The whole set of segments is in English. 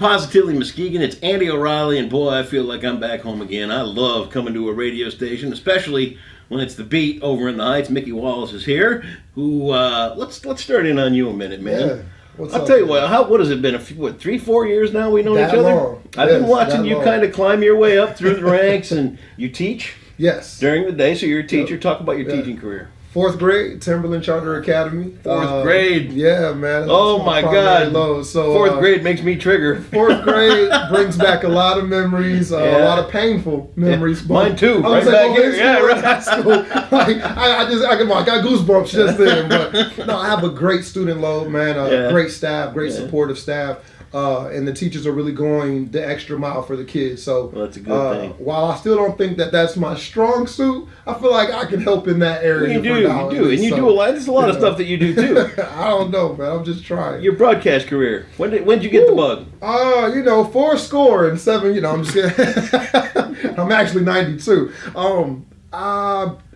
Positively Muskegon. It's Andy O'Reilly, and boy, I feel like I'm back home again. I love coming to a radio station, especially when it's the beat over in the Heights. Mickey Wallace is here. Who? Let's start in on you a minute, man. Yeah. I'll tell you what has it been? 3-4 years now we've known each other? Long. I've been watching you kind of climb your way up through the ranks, and you teach? Yes. During the day, so you're a teacher. Talk about your teaching career. 4th grade, Timberland Charter Academy. 4th grade. Yeah, man. Oh my God. So 4th grade makes me trigger. 4th grade brings back a lot of memories, a lot of painful memories. Yeah. Mine too. Right back here. Yeah, right. High school. I got goosebumps just then. But no, I have a great student load, man. Great staff, great supportive staff. And the teachers are really going the extra mile for the kids. So that's a good thing. While I still don't think that that's my strong suit, I feel like I can help in that area. You do, and you do a lot. There's a lot of stuff that you do too. I don't know, man. I'm just trying. Your broadcast career. When did you get the bug? 4-7. I'm just kidding. I'm actually 92.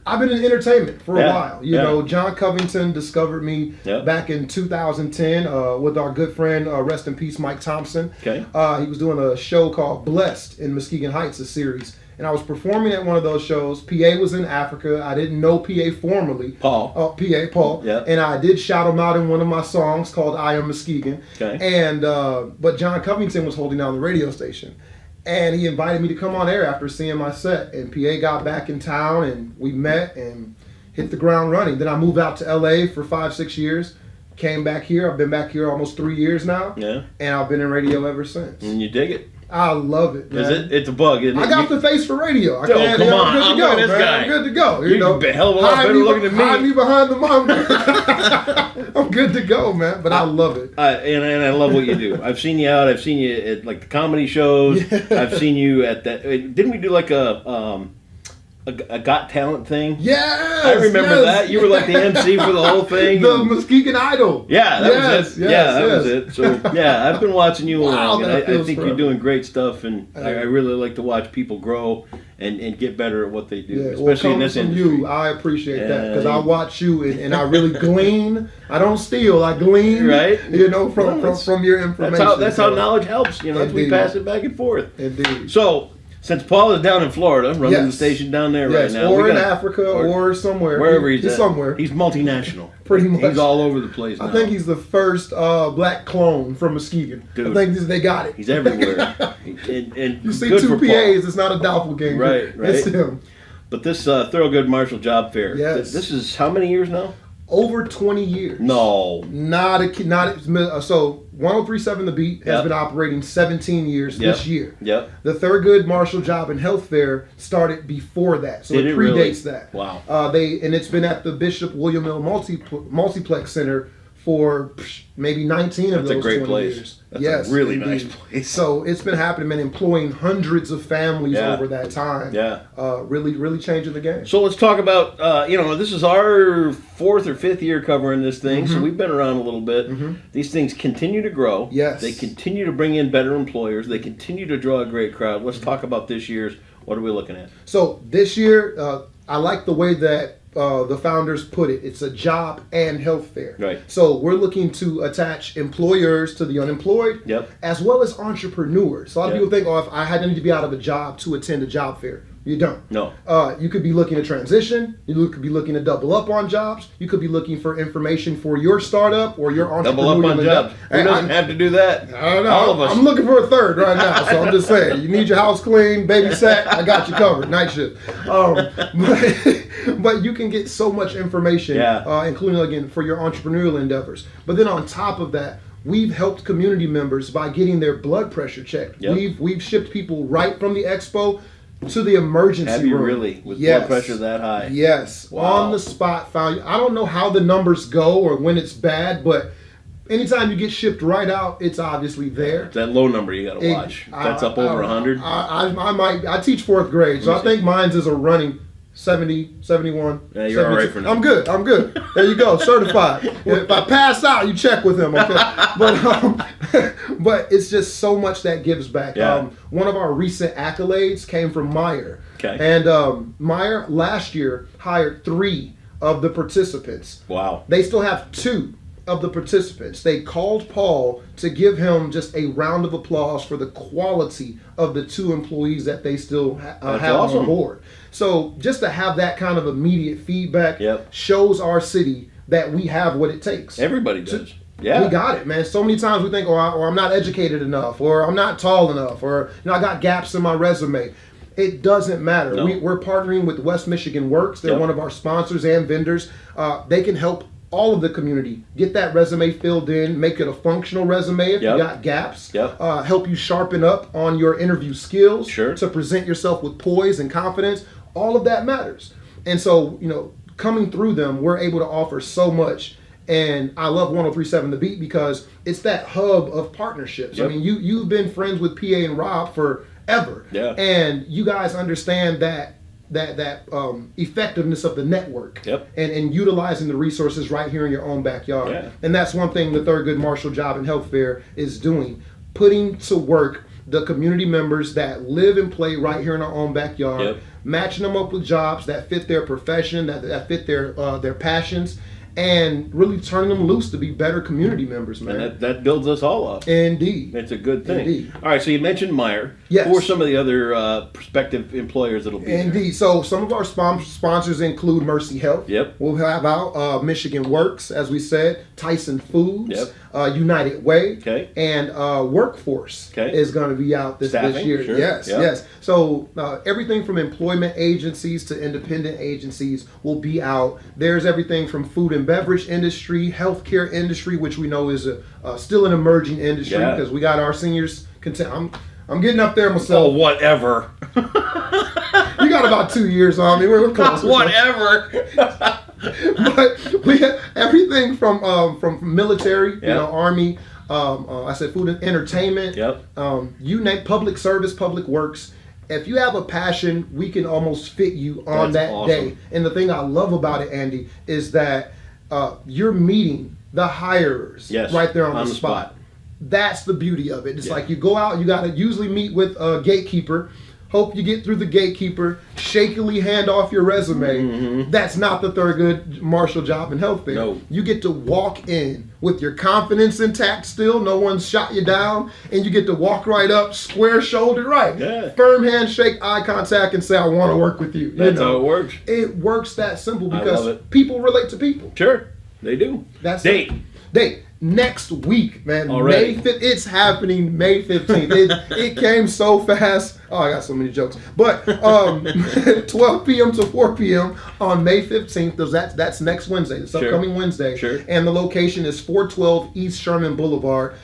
I've been in entertainment for a while. You know, John Covington discovered me back in 2010 with our good friend, rest in peace, Mike Thompson. Okay. He was doing a show called Blessed in Muskegon Heights, a series. And I was performing at one of those shows. PA was in Africa. I didn't know PA formally. Paul. Yeah. And I did shout him out in one of my songs called I Am Muskegon. Okay. And, but John Covington was holding down the radio station. And he invited me to come on air after seeing my set. And PA got back in town, and we met and hit the ground running. Then I moved out to LA for 5-6 years. Came back here. I've been back here almost 3 years now. Yeah. And I've been in radio ever since. And you dig it? I love it, man. Is it? It's a bug, isn't it? I got the face for radio. Come on. I'm good to go, man. I'm good to go. You're a hell of a lot better looking than me. Hide me behind the monitor. I'm good to go, man. But I love it. And I love what you do. I've seen you out. I've seen you at like the comedy shows. Yeah. I've seen you at that. Didn't we do like a Got Talent thing? Yes! I remember that. You were like the MC for the whole thing. The Muskegon Idol. Yeah, that was it. That was it. So, yeah, I've been watching you along, and I think you're doing great stuff, and I really like to watch people grow and get better at what they do, especially in this industry. You, I appreciate that, because I watch you, and I really glean. I don't steal, I glean, right? From your information. That's how knowledge helps, we pass it back and forth. Indeed. So, since Paul is down in Florida, running the station down there right now. Or in Africa, or somewhere. Wherever he's at. Somewhere. He's multinational. Pretty much. He's all over the place now. I think he's the first black clone from Muskegon. Dude, I think they got it. He's everywhere. and you see two PAs, it's not a doppelganger. Right. It's him. But this Thurgood Marshall Job Fair, this is how many years now? Over 20 years. No. So 103.7 The Beat has been operating 17 years this year. Yep. The Thurgood Marshall Job and Health Fair started before that. So it predates that. Wow. And it's been at the Bishop William Mill Multiplex Center for maybe 19 of those 20 years. That's a really nice place. So it's been happening and employing hundreds of families over that time. Yeah. Really, really changing the game. So let's talk about, this is our 4th or 5th year covering this thing, so we've been around a little bit. These things continue to grow. Yes. They continue to bring in better employers. They continue to draw a great crowd. Let's talk about this year's. What are we looking at? So this year, I like the way that the founders put it. It's a job and health fair. Right. So we're looking to attach employers to the unemployed, as well as entrepreneurs. So a lot of people think, if I need to be out of a job to attend a job fair. You don't. No. You could be looking to transition. You could be looking to double up on jobs. You could be looking for information for your startup or your entrepreneur. Double up on jobs. Who doesn't have to do that? I don't know. All of us. I'm looking for a third right now, so I'm just saying. You need your house clean, babysat, I got you covered. Night shift. But you can get so much information, including, again, for your entrepreneurial endeavors. But then on top of that, we've helped community members by getting their blood pressure checked. We've shipped people right from the expo to the emergency room. Have you really? With blood pressure that high? Yes. Wow. On the spot found. I don't know how the numbers go or when it's bad, but anytime you get shipped right out, it's obviously there. It's that low number you got to watch. That's up over 100. I teach 4th grade, so I think mine's is a running 70, 71. Yeah, you're 72. all right for now. I'm good. There you go, certified. If I pass out, you check with him, okay? But it's just so much that gives back. Yeah. One of our recent accolades came from Meyer. Okay. And Meyer last year hired 3 of the participants. Wow. They still have 2 of the participants, they called Paul to give him just a round of applause for the quality of the 2 employees that they still have awesome. on board. So just to have that kind of immediate feedback Yep. shows our city that we have what it takes. Everybody does. Yeah. We got it, man. So many times we think, or I'm not educated enough, or I'm not tall enough, or I got gaps in my resume. It doesn't matter. No. We're partnering with West Michigan Works. They're Yep. one of our sponsors and vendors. They can help all of the community get that resume filled in, make it a functional resume if Yep. you got gaps. Yep. Help you sharpen up on your interview skills Sure. to present yourself with poise and confidence. All of that matters. And so, coming through them, we're able to offer so much. And I love 103.7 The Beat because it's that hub of partnerships. Yep. I mean, you've been friends with PA and Rob forever. Yeah. And you guys understand that effectiveness of the network. Yep. And utilizing the resources right here in your own backyard. Yeah. And that's one thing the Thurgood Marshall Job and Health Fair is doing, putting to work the community members that live and play right here in our own backyard, Yep. matching them up with jobs that fit their profession, that fit their passions, and really turning them loose to be better community members, man. And that builds us all up. Indeed. It's a good thing. Indeed. All right, so you mentioned Meyer. Yes. Who are some of the other prospective employers that'll be there? Indeed. So some of our sponsors include Mercy Health. Yep. We'll have out Michigan Works, as we said, Tyson Foods, Yep. United Way, Okay. and Workforce Okay. is going to be out this Staffing, year. sure. Yes, Yep. yes. So everything from employment agencies to independent agencies will be out. There's everything from food and beverage industry, healthcare industry, which we know is still an emerging industry Yeah. because we got our seniors. I'm getting up there Oh, myself. whatever. You got about 2 years on me. We're close. Whatever. But we have everything from military, Yep. Army. I said food and entertainment. Yep. You name public service, public works. If you have a passion, we can almost fit you on That's that awesome. day. And the thing I love about it, Andy, is that you're meeting the hirers Yes, right there on on the the spot. spot. That's the beauty of it. It's Yeah. like you go out, you got to usually meet with a gatekeeper. Hope you get through the gatekeeper, shakily hand off your resume. Mm-hmm. That's not the Thurgood Marshall Job and Health Fair. No. You get to walk in with your confidence intact still. No one's shot you down. And you get to walk right up, square shouldered, right? Yeah. Firm handshake, eye contact, and say, I want to work with you. That's how it works. It works that simple I love because it. people relate to people. Sure, they do. That's Date. Date. Next week, man. Already. May 5th. It's happening May 15th. It came so fast. Oh, I got so many jokes. But 12 p.m. to 4 p.m. on May 15th. That's next Wednesday. It's Sure. upcoming Wednesday. Sure. And the location is 412 East Sherman Boulevard.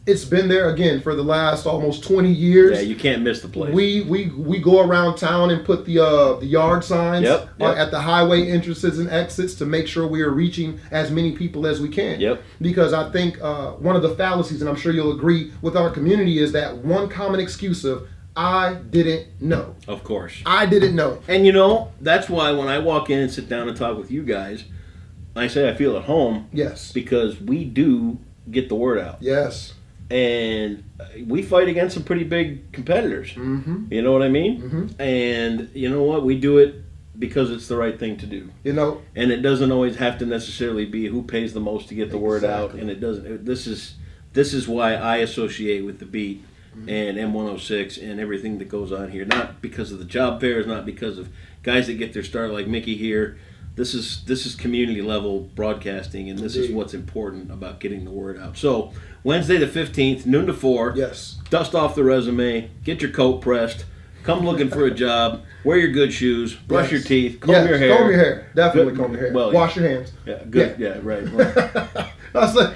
It's been there again for the last almost 20 years. Yeah, you can't miss the place. We go around town and put the yard signs Yep. at the highway entrances and exits to make sure we are reaching as many people as we can. Yep. Because I think one of the fallacies, and I'm sure you'll agree with our community, is that one common excuse of I didn't know. Of course. I didn't know. And that's why when I walk in and sit down and talk with you guys, I say I feel at home Yes. because we do get the word out. Yes. And we fight against some pretty big competitors. Mm-hmm. You know what I mean? Mm-hmm. And you know what? We do it because it's the right thing to do. And it doesn't always have to necessarily be who pays the most to get the word out. Exactly. And it doesn't. This is why I associate with the Beat and M106 and everything that goes on here. Not because of the job fairs, not because of guys that get their start like Mickey here. This is community level broadcasting, and this is Indeed. what's important about getting the word out. So Wednesday the 15th, noon to 4. Yes. Dust off the resume, get your coat pressed, come looking for a job, wear your good shoes, brush your teeth, comb your hair. Comb your hair. Definitely Good. comb your hair. Well, Wash your hands. Yeah, good. Yeah, right. Well, I was like,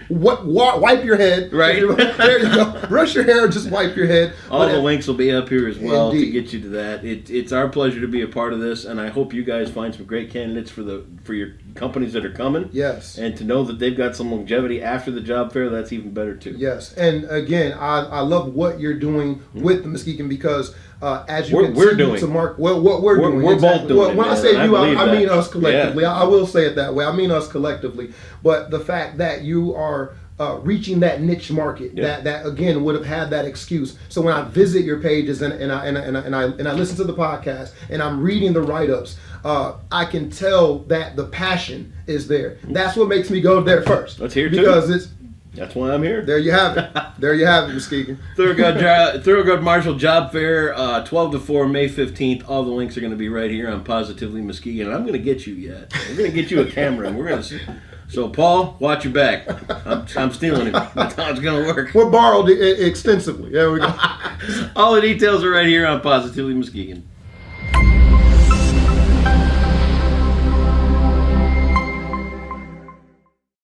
wipe your head. Right. There you go. Brush your hair and just wipe your head. all the links will be up here as well Indeed. to get you to that. It's our pleasure to be a part of this, and I hope you guys find some great candidates for your companies that are coming. Yes. And to know that they've got some longevity after the job fair, that's even better too. Yes. And again, I love what you're doing with the Muskegon because as you We're continue doing. to mark what we're doing. We're both doing Well, it, when I man, say and I you, believe I mean that. us collectively. Yeah. I will say it that way. I mean us collectively. But the fact that you are reaching that niche market that again would have had that excuse. So when I visit your pages and I listen to the podcast and I'm reading the write-ups, I can tell that the passion is there. That's what makes me go there first. Let's hear it because that's why I'm here. There you have it. There you have it, Muskegon. Thurgood Marshall Job Fair, 12 to 4, May 15th. All the links are going to be right here on Positively Muskegon. And I'm going to get you yet. We're going to get you a camera. And we're going to. So, Paul, watch your back. I'm stealing it. That's how it's going to work. We're borrowed extensively. There we go. All the details are right here on Positively Muskegon.